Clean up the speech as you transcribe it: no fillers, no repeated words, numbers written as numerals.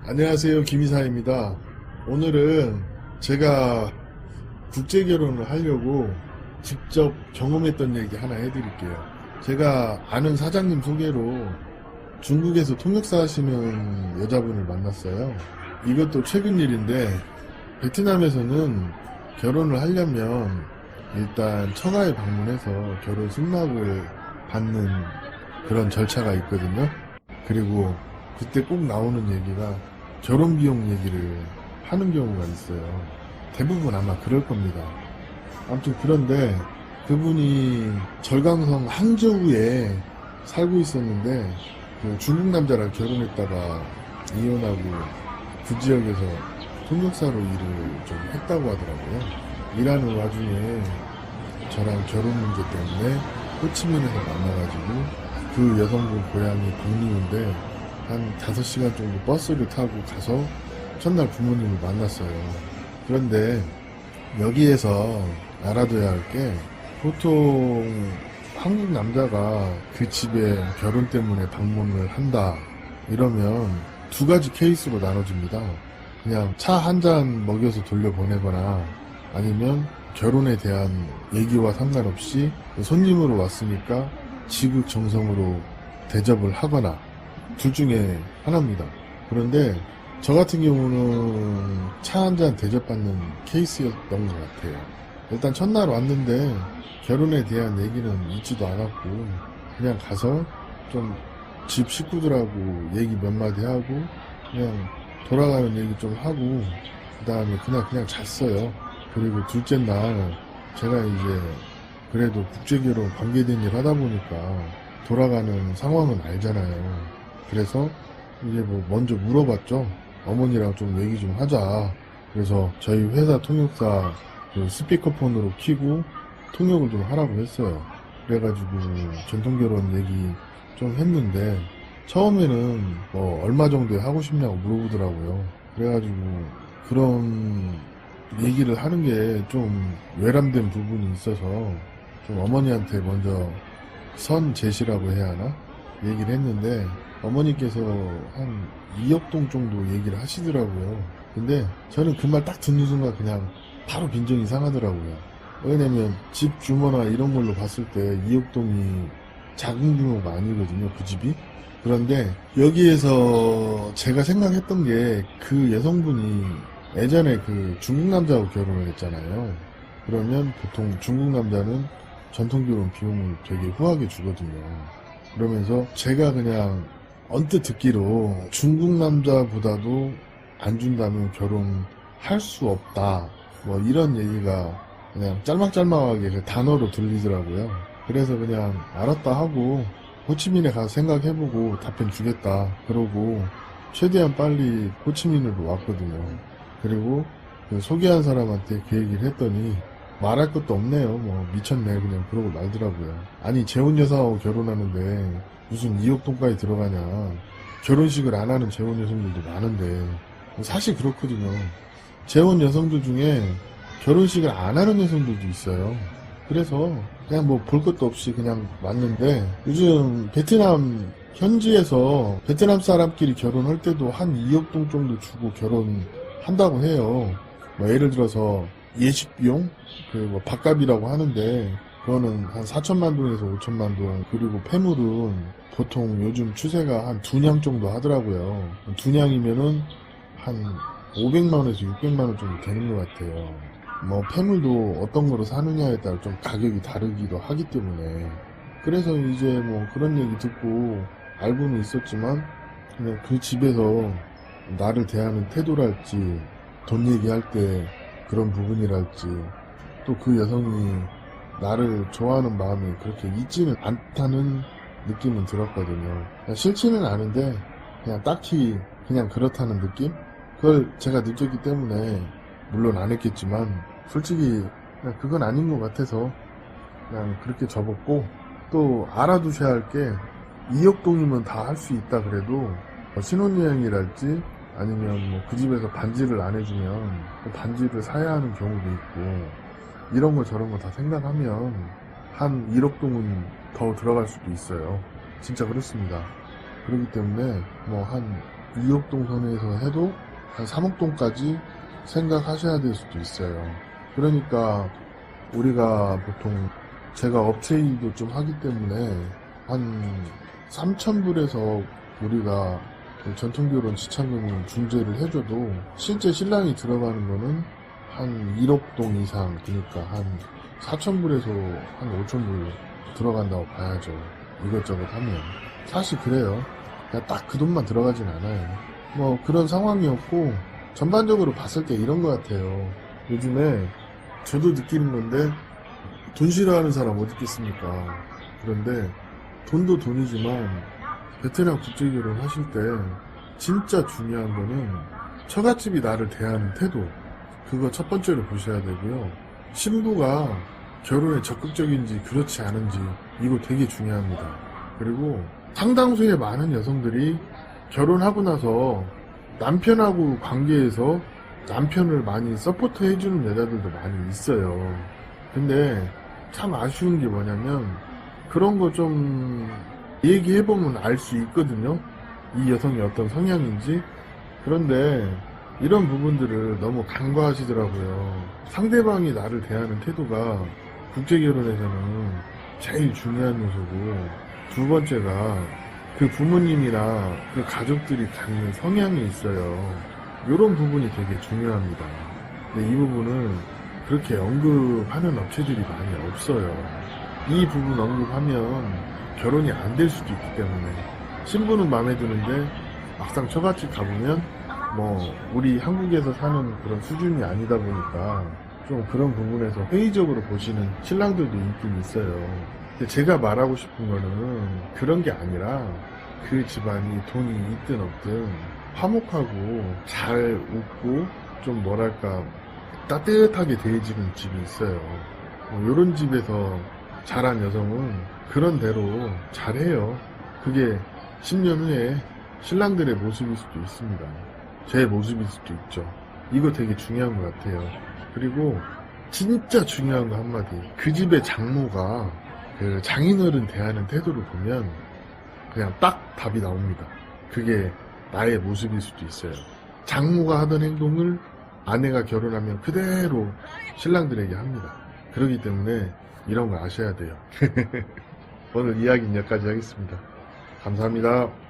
안녕하세요, 김이사입니다. 오늘은 제가 국제 결혼을 하려고 직접 경험했던 얘기 하나 해드릴게요. 제가 아는 사장님 소개로 중국에서 통역사 하시는 여자분을 만났어요. 이것도 최근 일인데, 베트남에서는 결혼을 하려면 일단 처가에 방문해서 결혼 승낙을 받는 그런 절차가 있거든요. 그리고 그때 꼭 나오는 얘기가 결혼 비용 얘기를 하는 경우가 있어요. 대부분 아마 그럴 겁니다. 아무튼 그런데 그분이 절강성 항저우에 살고 있었는데 그 중국 남자랑 결혼했다가 이혼하고 그 지역에서 통역사로 일을 좀 했다고 하더라고요. 일하는 와중에 저랑 결혼 문제 때문에 호치민에서 만나가지고 그 여성분 고향이 북리우인데 한 5시간 정도 버스를 타고 가서 첫날 부모님을 만났어요. 그런데 여기에서 알아둬야 할 게 보통 한국 남자가 그 집에 결혼 때문에 방문을 한다 이러면 두 가지 케이스로 나눠집니다. 그냥 차 한 잔 먹여서 돌려보내거나 아니면 결혼에 대한 얘기와 상관없이 손님으로 왔으니까 지극정성으로 대접을 하거나 둘 중에 하나입니다. 그런데 저 같은 경우는 차 한 잔 대접받는 케이스였던 것 같아요. 일단 첫날 왔는데 결혼에 대한 얘기는 있지도 않았고 그냥 가서 좀 집 식구들하고 얘기 몇 마디 하고 그냥 돌아가는 얘기 좀 하고 그 다음에 그냥 잤어요. 그리고 둘째 날 제가 이제 그래도 국제결혼 관계된 일 하다 보니까 돌아가는 상황은 알잖아요. 그래서 이제 뭐 먼저 물어봤죠. 어머니랑 좀 얘기 좀 하자. 그래서 저희 회사 통역사 그 스피커폰으로 켜고 통역을 좀 하라고 했어요. 그래가지고 전통결혼 얘기 좀 했는데 처음에는 뭐 얼마 정도에 하고 싶냐고 물어보더라고요. 그래가지고 그런 얘기를 하는 게 좀 외람된 부분이 있어서 좀 어머니한테 먼저 선 제시라고 해야 하나? 얘기를 했는데 어머니께서 한 2억 동 정도 얘기를 하시더라고요. 근데 저는 그 말 딱 듣는 순간 그냥 바로 빈정이 상하더라고요. 왜냐면 집 규모나 이런 걸로 봤을 때 2억 동이 작은 규모가 아니거든요, 그 집이. 그런데 여기에서 제가 생각했던 게 그 여성분이 예전에 그 중국 남자하고 결혼을 했잖아요. 그러면 보통 중국 남자는 전통결혼 비용을 되게 후하게 주거든요. 그러면서 제가 그냥 언뜻 듣기로 중국 남자보다도 안 준다면 결혼할 수 없다. 뭐 이런 얘기가 그냥 짤막짤막하게 그 단어로 들리더라고요. 그래서 그냥 알았다 하고 호치민에 가서 생각해보고 답변 주겠다. 그러고 최대한 빨리 호치민으로 왔거든요. 그리고 그 소개한 사람한테 그 얘기를 했더니 말할 것도 없네요. 뭐 미쳤네 그냥 그러고 말더라고요. 아니 재혼 여성하고 결혼하는데 무슨 2억 돈까지 들어가냐. 결혼식을 안 하는 재혼 여성들도 많은데 사실 그렇거든요. 재혼 여성들 중에 결혼식을 안 하는 여성들도 있어요. 그래서 그냥 뭐 볼 것도 없이 그냥 왔는데 요즘 베트남 현지에서 베트남 사람끼리 결혼할 때도 한 2억 돈 정도 주고 결혼한다고 해요. 뭐 예를 들어서 예식 비용, 그 뭐 밥값이라고 하는데 그거는 한 4천만 동에서 5천만 동. 그리고 폐물은 보통 요즘 추세가 한 2냥 정도 하더라고요. 2냥이면은 한 500만 원에서 600만 원 정도 되는 것 같아요. 뭐 폐물도 어떤 거로 사느냐에 따라 좀 가격이 다르기도 하기 때문에 그래서 이제 뭐 그런 얘기 듣고 알고는 있었지만 그냥 그 집에서 나를 대하는 태도랄지 돈 얘기할 때 그런 부분이랄지 또 그 여성이 나를 좋아하는 마음이 그렇게 있지는 않다는 느낌은 들었거든요. 싫지는 않은데 그냥 딱히 그냥 그렇다는 느낌? 그걸 제가 느꼈기 때문에 물론 안 했겠지만 솔직히 그냥 그건 아닌 것 같아서 그냥 그렇게 접었고 또 알아두셔야 할 게 2억 동이면 다 할 수 있다 그래도 뭐 신혼여행이랄지 아니면 뭐 그 집에서 반지를 안 해주면 그 반지를 사야 하는 경우도 있고 이런 거 저런 거 다 생각하면 한 1억 동은 더 들어갈 수도 있어요. 진짜 그렇습니다. 그렇기 때문에 뭐 한 2억 동 선에서 해도 한 3억 동까지 생각하셔야 될 수도 있어요. 그러니까 우리가 보통 제가 업체 일도 좀 하기 때문에 한 3,000불에서 우리가 전통결혼 지참금을 중재를 해줘도 실제 신랑이 들어가는 거는 한 1억 동 이상, 그러니까 한 4,000불에서 한 5,000불 들어간다고 봐야죠. 이것저것 하면. 사실 그래요. 그냥 딱 그 돈만 들어가진 않아요. 뭐 그런 상황이었고, 전반적으로 봤을 때 이런 것 같아요. 요즘에 저도 느끼는 건데, 돈 싫어하는 사람 어디 있겠습니까? 그런데 돈도 돈이지만 베트남 국제결혼 하실 때 진짜 중요한 거는 처갓집이 나를 대하는 태도, 그거 첫 번째로 보셔야 되고요. 신부가 결혼에 적극적인지 그렇지 않은지 이거 되게 중요합니다. 그리고 상당수의 많은 여성들이 결혼하고 나서 남편하고 관계에서 남편을 많이 서포트 해주는 여자들도 많이 있어요. 근데 참 아쉬운 게 뭐냐면 그런 거 좀 얘기해보면 알 수 있거든요. 이 여성이 어떤 성향인지. 그런데 이런 부분들을 너무 간과하시더라고요. 상대방이 나를 대하는 태도가 국제결혼에서는 제일 중요한 요소고, 두 번째가 그 부모님이나 그 가족들이 갖는 성향이 있어요. 이런 부분이 되게 중요합니다. 근데 이 부분은 그렇게 언급하는 업체들이 많이 없어요. 이 부분 언급하면 결혼이 안 될 수도 있기 때문에. 신부는 마음에 드는데 막상 처갓집 가보면 뭐 우리 한국에서 사는 그런 수준이 아니다 보니까 좀 그런 부분에서 회의적으로 보시는 신랑들도 있긴 있어요. 근데 제가 말하고 싶은 거는 그런 게 아니라 그 집안이 돈이 있든 없든 화목하고 잘 웃고 좀 뭐랄까 따뜻하게 대해지는 집이 있어요. 뭐 이런 집에서 자란 여성은 그런 대로 잘해요. 그게 10년 후에 신랑들의 모습일 수도 있습니다. 제 모습일 수도 있죠. 이거 되게 중요한 것 같아요. 그리고 진짜 중요한 거 한마디. 그 집의 장모가 그 장인어른 대하는 태도를 보면 그냥 딱 답이 나옵니다. 그게 나의 모습일 수도 있어요. 장모가 하던 행동을 아내가 결혼하면 그대로 신랑들에게 합니다. 그렇기 때문에 이런 거 아셔야 돼요. 오늘 이야기는 여기까지 하겠습니다. 감사합니다.